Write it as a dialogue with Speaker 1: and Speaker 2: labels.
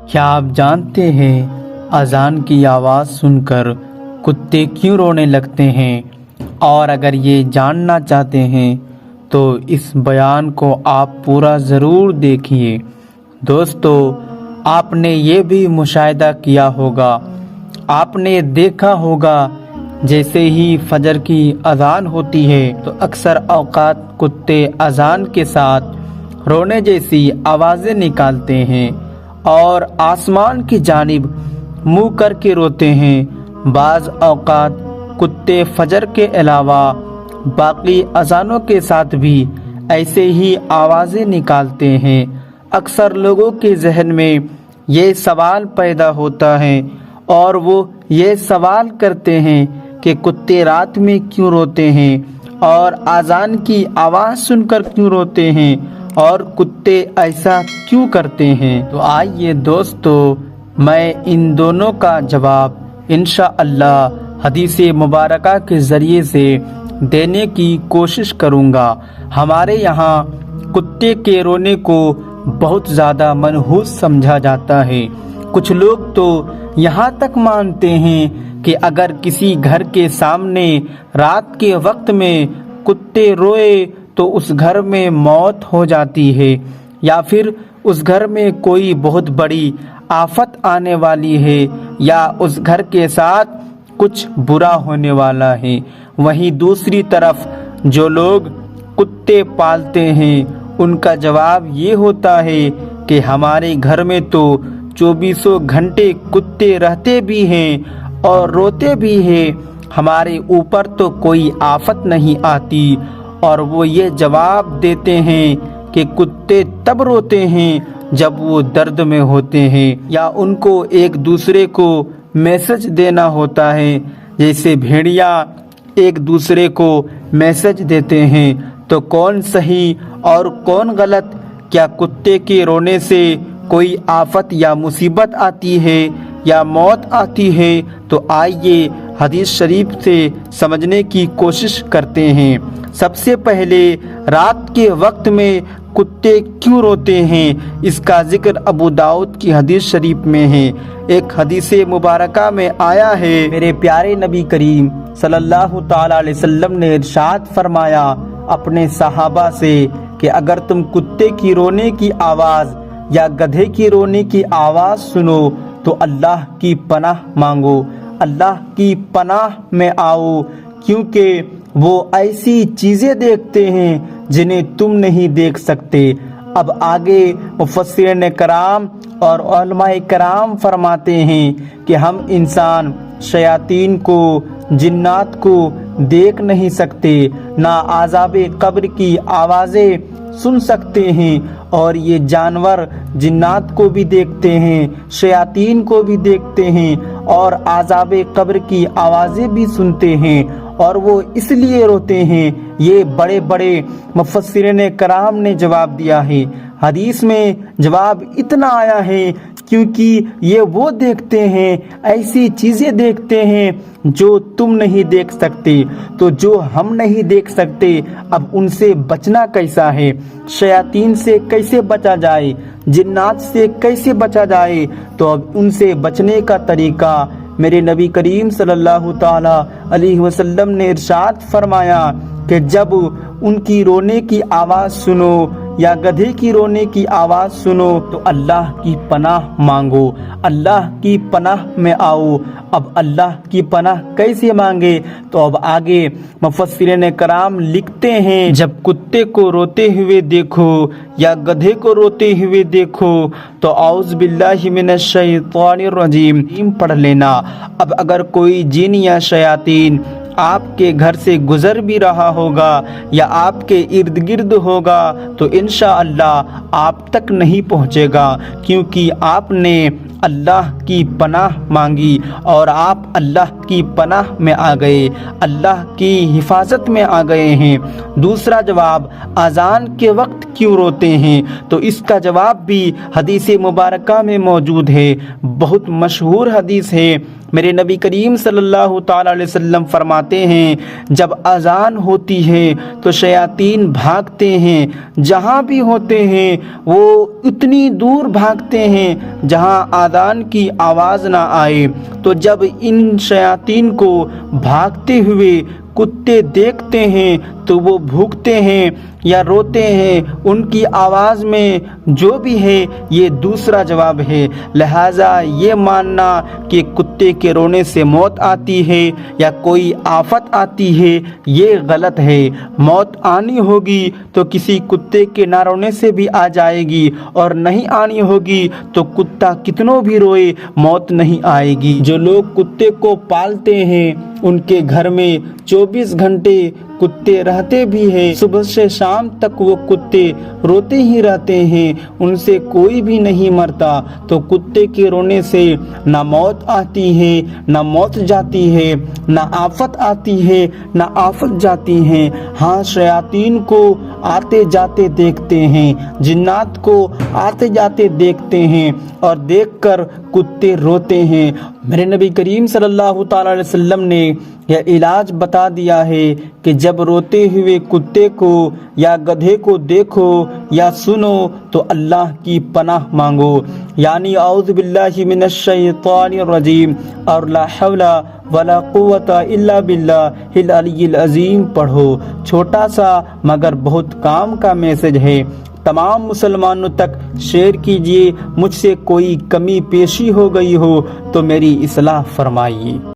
Speaker 1: کیا آپ جانتے ہیں اذان کی آواز سن کر کتے کیوں رونے لگتے ہیں؟ اور اگر یہ جاننا چاہتے ہیں تو اس بیان کو آپ پورا ضرور دیکھیے۔ دوستو، آپ نے یہ بھی مشاہدہ کیا ہوگا، آپ نے دیکھا ہوگا جیسے ہی فجر کی اذان ہوتی ہے تو اکثر اوقات کتے اذان کے ساتھ رونے جیسی آوازیں نکالتے ہیں اور آسمان کی جانب منہ کر کے روتے ہیں۔ بعض اوقات کتے فجر کے علاوہ باقی اذانوں کے ساتھ بھی ایسے ہی آوازیں نکالتے ہیں۔ اکثر لوگوں کے ذہن میں یہ سوال پیدا ہوتا ہے اور وہ یہ سوال کرتے ہیں کہ کتے رات میں کیوں روتے ہیں اور اذان کی آواز سن کر کیوں روتے ہیں اور کتے ایسا کیوں کرتے ہیں؟ تو آئیے دوستو، میں ان دونوں کا جواب انشاءاللہ حدیث مبارکہ کے ذریعے سے دینے کی کوشش کروں گا۔ ہمارے یہاں کتے کے رونے کو بہت زیادہ منحوس سمجھا جاتا ہے۔ کچھ لوگ تو یہاں تک مانتے ہیں کہ اگر کسی گھر کے سامنے رات کے وقت میں کتے روئے تو اس گھر میں موت ہو جاتی ہے، یا پھر اس گھر میں کوئی بہت بڑی آفت آنے والی ہے، یا اس گھر کے ساتھ کچھ برا ہونے والا ہے۔ وہیں دوسری طرف جو لوگ کتے پالتے ہیں ان کا جواب یہ ہوتا ہے کہ ہمارے گھر میں تو 24 گھنٹے کتے رہتے بھی ہیں اور روتے بھی ہیں، ہمارے اوپر تو کوئی آفت نہیں آتی۔ اور وہ یہ جواب دیتے ہیں کہ کتے تب روتے ہیں جب وہ درد میں ہوتے ہیں یا ان کو ایک دوسرے کو میسج دینا ہوتا ہے، جیسے بھیڑیا ایک دوسرے کو میسج دیتے ہیں۔ تو کون صحیح اور کون غلط؟ کیا کتے کے رونے سے کوئی آفت یا مصیبت آتی ہے یا موت آتی ہے؟ تو آئیے حدیث شریف سے سمجھنے کی کوشش کرتے ہیں۔ سب سے پہلے رات کے وقت میں کتے کیوں روتے ہیں، اس کا ذکر ابو داؤد کی حدیث شریف میں ہے۔ ایک حدیث مبارکہ میں آیا ہے، میرے پیارے نبی کریم صلی اللہ تعالی علیہ وسلم نے ارشاد فرمایا اپنے صحابہ سے کہ اگر تم کتے کی رونے کی آواز یا گدھے کی رونے کی آواز سنو تو اللہ کی پناہ مانگو، اللہ کی پناہ میں آؤ، کیونکہ وہ ایسی چیزیں دیکھتے ہیں جنہیں تم نہیں دیکھ سکتے۔ اب آگے مفسرین کرام اور علماء کرام فرماتے ہیں کہ ہم انسان شیاطین کو، جنات کو دیکھ نہیں سکتے، نہ عذاب قبر کی آوازیں سن سکتے ہیں، اور یہ جانور جنات کو بھی دیکھتے ہیں، شیاطین کو بھی دیکھتے ہیں اور عذاب قبر کی آوازیں بھی سنتے ہیں، اور وہ اس لیے روتے ہیں۔ یہ بڑے بڑے مفسرین کرام نے جواب دیا ہے۔ حدیث میں جواب اتنا آیا ہے کیونکہ یہ وہ دیکھتے ہیں، ایسی چیزیں دیکھتے ہیں جو تم نہیں دیکھ سکتے۔ تو جو ہم نہیں دیکھ سکتے، اب ان سے بچنا کیسا ہے؟ شیاطین سے کیسے بچا جائے؟ جنات سے کیسے بچا جائے؟ تو اب ان سے بچنے کا طریقہ میرے نبی کریم صلی اللہ تعالی علیہ وسلم نے ارشاد فرمایا کہ جب ان کی رونے کی آواز سنو یا گدھے کی رونے کی آواز سنو تو اللہ کی پناہ مانگو، اللہ کی پناہ میں آؤ۔ اب اللہ کی پناہ کیسے مانگے؟ تو اب آگے مفسرین کرام لکھتے ہیں جب کتے کو روتے ہوئے دیکھو یا گدھے کو روتے ہوئے دیکھو تو اعوذ باللہ من الشیطان الرجیم پڑھ لینا۔ اب اگر کوئی جن یا شیاطین آپ کے گھر سے گزر بھی رہا ہوگا یا آپ کے ارد گرد ہوگا تو انشاءاللہ آپ تک نہیں پہنچے گا، کیونکہ آپ نے اللہ کی پناہ مانگی اور آپ اللہ کی پناہ میں آ گئے، اللہ کی حفاظت میں آ گئے ہیں۔ دوسرا جواب، اذان کے وقت کیوں روتے ہیں؟ تو اس کا جواب بھی حدیث مبارکہ میں موجود ہے، بہت مشہور حدیث ہے۔ میرے نبی کریم صلی اللہ تعالی علیہ وسلم فرماتے ہیں جب اذان ہوتی ہے تو شیاطین بھاگتے ہیں، جہاں بھی ہوتے ہیں وہ اتنی دور بھاگتے ہیں جہاں اذان کی آواز نہ آئے۔ تو جب ان شیاطین کو بھاگتے ہوئے کتے دیکھتے ہیں تو وہ بھوکتے ہیں یا روتے ہیں، ان کی آواز میں جو بھی ہے یہ دوسرا جواب ہے۔ لہٰذا یہ ماننا کہ کتے کے رونے سے موت آتی ہے یا کوئی آفت آتی ہے یہ غلط ہے۔ موت آنی ہوگی تو کسی کتے کے نہ رونے سے بھی آ جائے گی، اور نہیں آنی ہوگی تو کتا کتنوں بھی روئے موت نہیں آئے گی۔ جو لوگ کتے کو پالتے ہیں ان کے گھر میں 24 گھنٹے کتے رہتے بھی ہیں، صبح سے شام تک وہ کتے روتے ہی رہتے ہیں، ان سے کوئی بھی نہیں مرتا۔ تو کتے کے رونے سے نہ موت آتی ہے نہ موت جاتی ہے، نہ آفت آتی ہے نہ آفت جاتی ہے۔ ہاں شیاطین کو آتے جاتے دیکھتے ہیں، جنات کو آتے جاتے دیکھتے ہیں، اور دیکھ کر کتے روتے ہیں۔ میرے نبی کریم صلی اللہ تعالی علیہ وسلم نے یہ علاج بتا دیا ہے کہ جب روتے ہوئے کتے کو یا گدھے کو دیکھو یا سنو تو اللہ کی پناہ مانگو، یعنی اعوذ باللہ من الشیطان الرجیم اور لا حول ولا قوت الا باللہ العلی العظیم پڑھو۔ چھوٹا سا مگر بہت کام کا میسج ہے، تمام مسلمانوں تک شیئر کیجئے۔ مجھ سے کوئی کمی پیشی ہو گئی ہو تو میری اصلاح فرمائیے۔